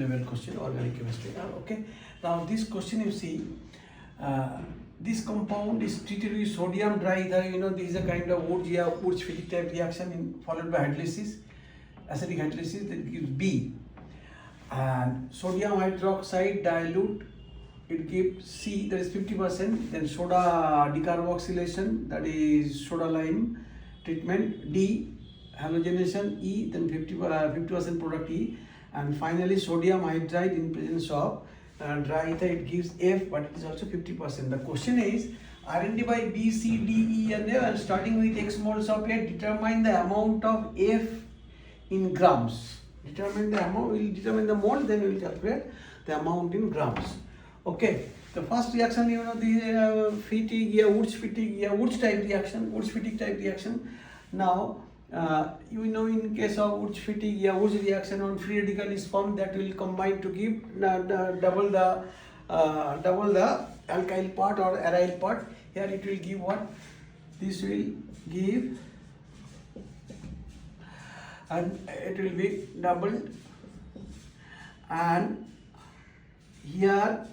level question, organic chemistry. Okay, now this question you see, this compound is treated with sodium diethyl. This is a kind of Wurtz-Fittig type reaction followed by hydrolysis, acidic hydrolysis, that gives B. And sodium hydroxide dilute, it gives C, that is 50%. Then soda decarboxylation, that is soda lime treatment. D, halogenation. E, then 50% product E. And finally sodium hydride in presence of dry ether, it gives F, but it is also 50%. The question is R&D by B, C, D, E and F, and starting with X moles of A, determine the amount of F in grams. Determine the amount, we will determine the mole, then we will calculate the amount in grams. Okay, the first reaction, the Fittig, Wurtz type reaction, Wurtz-Fittig type reaction. Now, in case of Wurtz-Fittig, Wurtz reaction, on free radical is formed, that will combine to give double the alkyl part or aryl part. Here it will give what? This will give, and it will be doubled, and here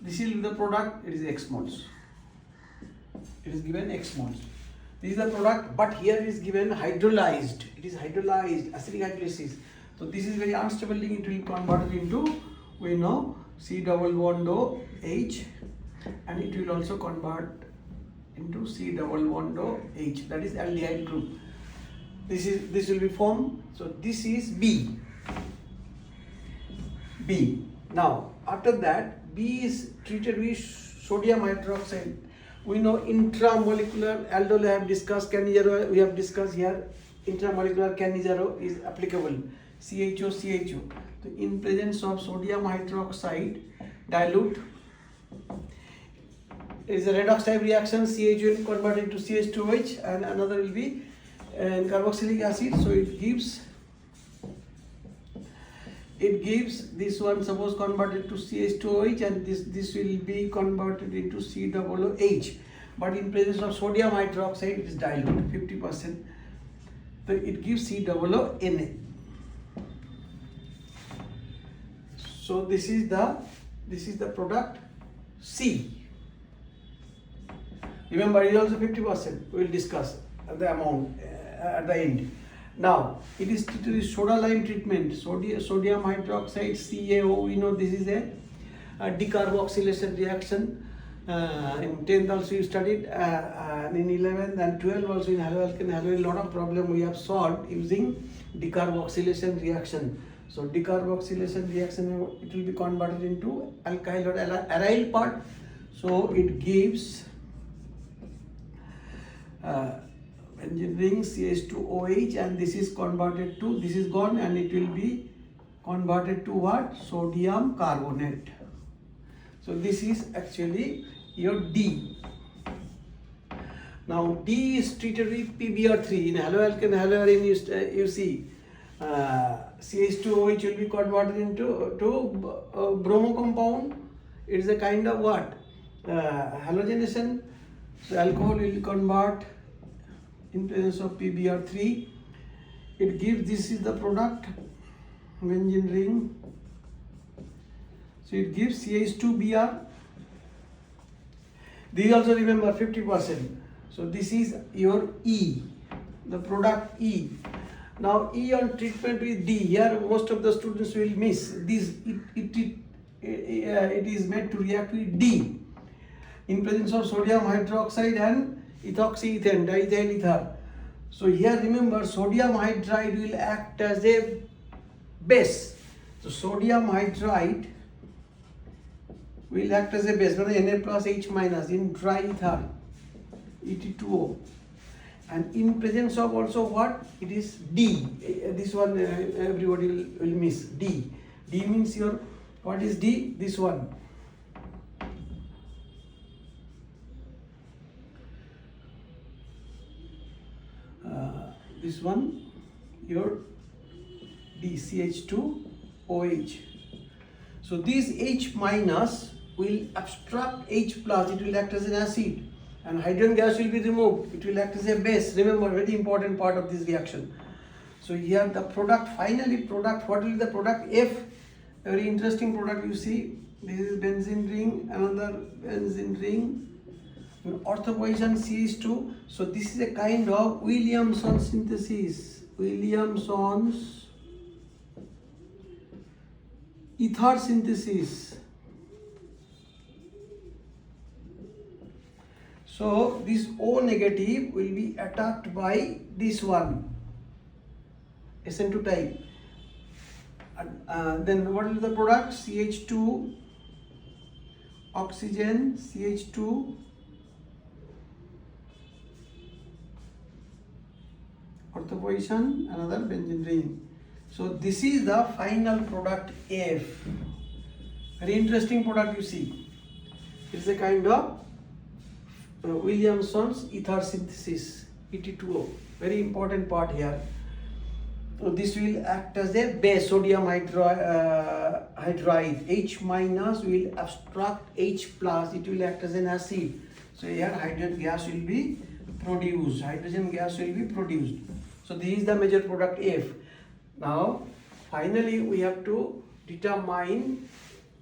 this is the product, it is X moles. It is given X moles. This is the product, but here it is given hydrolyzed. It is hydrolyzed, acidic hydrolysis. So this is very unstable link, it will convert into, we know, C double bond O H, and it will also convert into C double bond O H, that is aldehyde group. This will be formed. So this is B. Now after that, B is treated with sodium hydroxide. We know intramolecular aldol I have discussed, Cannizzaro we have discussed here. Intramolecular Cannizzaro is applicable. CHO. So in presence of sodium hydroxide dilute, it is a redox type reaction. CH will convert into CH2OH, and another will be carboxylic acid. So it gives this one, suppose converted to CH2OH, and this will be converted into COOH. But in presence of sodium hydroxide, it is dilute 50%. So it gives COONA. So this is the product C. Remember, it is also 50%. We will discuss the amount at the end. Now, it is treated with soda lime treatment. Sodium hydroxide, CaO. We know this is a decarboxylation reaction. In 10th also you studied, and in 11th and 12th also in haloalkane, a lot of problem we have solved using decarboxylation reaction. So decarboxylation reaction, it will be converted into alkyl or aryl part. So it gives engineering CH2OH, and this is converted to, this is gone, and it will be converted to what? Sodium carbonate. So this is actually your D. Now D is treated with PBr3. In haloalkane, haloarine, you see CH2OH will be converted into bromo compound. It is a kind of what? Halogenation. So alcohol will convert in presence of PBr3. It gives, this is the product, benzene ring. So it gives CH2Br. These also remember 50%. So this is your E, the product E. Now E on treatment with D. Here most of the students will miss this. It is made to react with D in presence of sodium hydroxide and ethoxyethane, diethyl ether. So here remember, sodium hydride will act as a base. So sodium hydride will act as a base, Na plus H minus in dry ether, Et2O. And in presence of also what? It is D. This one everybody will miss. D. D means your, what is D? This one. This one, your DCH2OH. So this H minus will obstruct H plus, it will act as an acid. and hydrogen gas will be removed. It will act as a base. Remember, very important part of this reaction. So here the product, finally product, what will be the product? F. Very interesting product you see. This is benzene ring, another benzene ring, ortho position CH2. So this is a kind of Williamson synthesis. Williamson's ether synthesis. So this O negative will be attacked by this one, SN2 type. Then what is the product? CH2, oxygen, CH2, ortho position, another benzene ring. So this is the final product F. Very interesting product you see. It's a kind of Williamson's ether synthesis, ET2O. Very important part here. So this will act as a base, sodium hydride. H minus will obstruct H plus. It will act as an acid. So here hydrogen gas will be produced. Hydrogen gas will be produced. So this is the major product F. Now finally we have to determine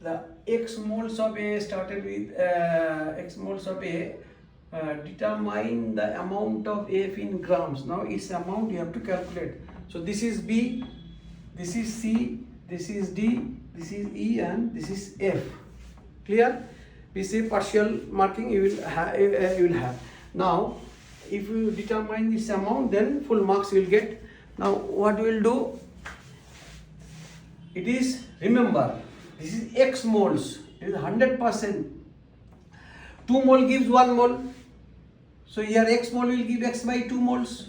the X moles of A started with X moles of A. Determine the amount of F in grams. Now its amount you have to calculate. So this is B, this is C, this is D, this is E, and this is F. Clear? We say partial marking you will have. Now if you determine this amount, then full marks you will get. Now what we will do? It is, remember, this is X moles. It is 100%. 2 mole gives 1 mole. So here X mole will give X by 2 moles.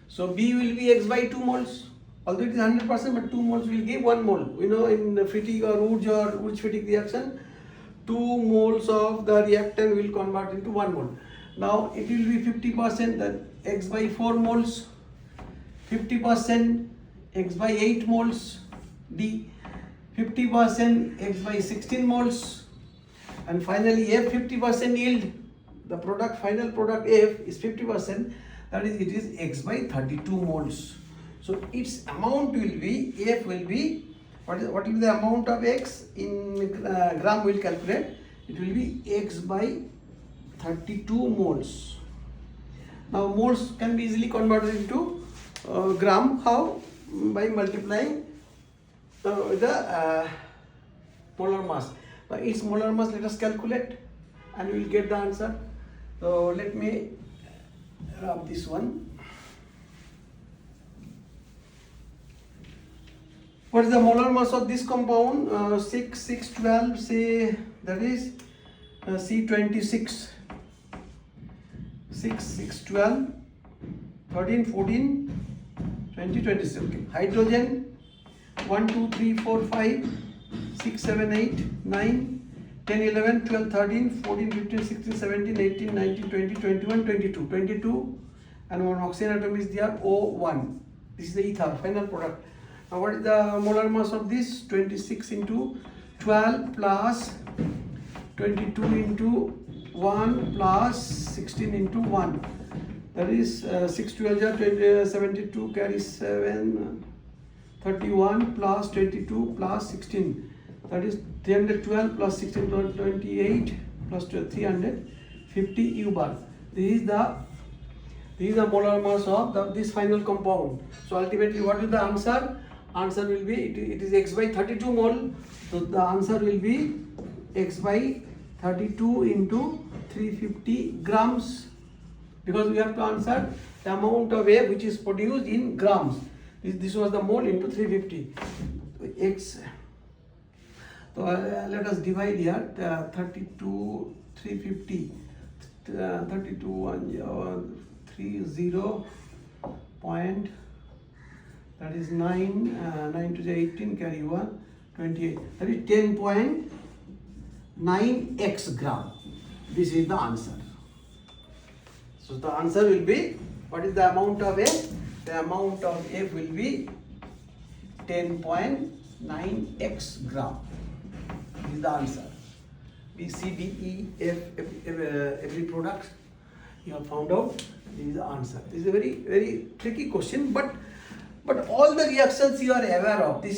So B will be X by 2 moles. Although it is 100%, but 2 moles will give 1 mole. We know in Fittig or Wurtz-Fittig reaction, 2 moles of the reactant will convert into 1 mole. Now it will be 50% that X by 4 moles, 50% X by 8 moles, D, 50% X by 16 moles, and finally F 50% yield. The product, final product F is 50%, that is, it is X by 32 moles. So its amount will be, F will be, what will be the amount of X in gram we will calculate. It will be X by 32 moles. Now moles can be easily converted into gram. How? By multiplying the molar mass. Now its molar mass let us calculate and we will get the answer. So let me rub this one. What is the molar mass of this compound? 6, 6, 12, say that is C26. 6, 6, 12, 13, 14, 20, 26. Okay. Hydrogen 1, 2, 3, 4, 5, 6, 7, 8, 9, 10, 11, 12, 13, 14, 15, 16, 17, 18, 19, 20, 21, 22. 22 and one oxygen atom is there, O1. This is the ether, final product. Now what is the molar mass of this? 26 into 12 plus 22 into 1 plus 16 into 1. That is 6, 12, 72 carries 7, 31 plus 22 plus 16. That is 312 plus 16, 28 plus 12, 350 U bar. This is the molar mass of this final compound. So ultimately what is the answer? Answer will be, it is X by 32 mole. So the answer will be X by 32 into 350 grams, because we have to answer the amount of air which is produced in grams. This was the mole into 350. X. So let us divide here 32, 350, 32, 1, 30 point, that is 9, 9 to the 18, carry 1, 28, that is 10.9 x gram. This is the answer. So the answer will be, what is the amount of F? The amount of F will be 10.9 x gram. This is the answer. B, C, D, E, F, every product you have found out. This is the answer. This is a very, very tricky question, but all the reactions you are aware of. This